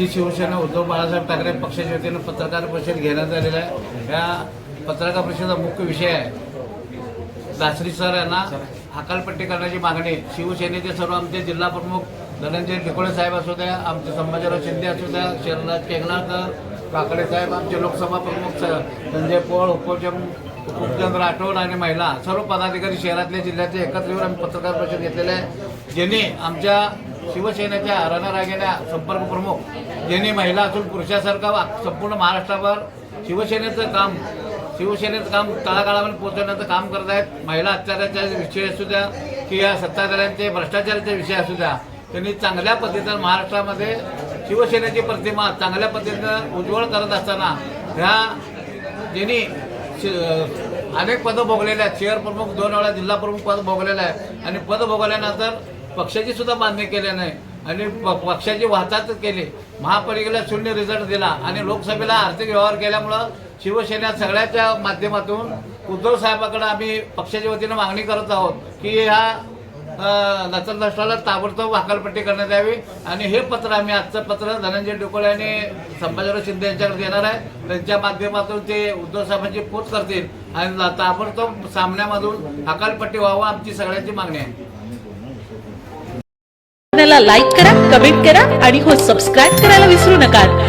शिवसेना उद्धव बाळासाहेब ठाकरे पक्षाच्या वतीनं पत्रकार परिषद घेण्यात आलेला आहे। या पत्रकार परिषदेचा मुख्य विषय आहे दासरी सर यांना हकालपट्टी करण्याची मागणी। शिवसेनेचे सर्व आमचे जिल्हा प्रमुख धनंजय ढिकोळे साहेब असू द्या, आमचे संभाजीराव शिंदे असू द्या, शरद केंगणाकर काकडे साहेब, आमचे लोकसभा प्रमुख संजय पोळ, उपचंद राठोड आणि महिला सर्व पदाधिकारी शहरातल्या जिल्ह्याचे एकत्र येऊन आम्ही पत्रकार परिषद घेतलेले आहे। ज्यांनी आमच्या शिवसेनेच्या रणरागिण्या संपर्क प्रमुख ज्यांनी महिला असून पुरुषासारखा संपूर्ण महाराष्ट्रावर शिवसेनेचं काम तळागाळामध्ये पोहोचवण्याचं काम करत आहेत। महिला अत्याचाराचे विषय असू द्या की या सत्ताधाऱ्यांचे भ्रष्टाचाराचे विषय असू द्या, त्यांनी चांगल्या पद्धतीनं महाराष्ट्रामध्ये शिवसेनेची प्रतिमा चांगल्या पद्धतीनं उज्ज्वल करत असताना ह्या ज्यांनी अनेक पदं भोगलेल्या आहेत, शहर प्रमुख 2 वेळा जिल्हा प्रमुख पद भोगलेलं आहे आणि पद भोगल्यानंतर पक्षाची सुद्धा बांधणी केली नाही आणि पक्षाची वाहतूक केली। महापालिकेला 0 रिझल्ट दिला आणि लोकसभेला आर्थिक व्यवहार केल्यामुळं शिवसेना सगळ्याच्या माध्यमातून उद्धव साहेबांकडे आम्ही पक्षाच्या वतीनं मागणी करत आहोत की ह्या नचलदष्टाला ताबडतोब हकालपट्टी करण्यात यावी आणि हे पत्र आम्ही आजचं पत्र धनंजय ढिकोळे आणि संभाजीराव शिंदे यांच्याकडे देणार आहे। त्यांच्या माध्यमातून ते उद्धव साहेबांची पोच करतील आणि ताबडतोब सामन्यामधून हकालपट्टी व्हावं आमची सगळ्यांची मागणी आहे। लाईक करा, कमेंट करा आणि हो सबस्क्राईब करायला विसरू नका।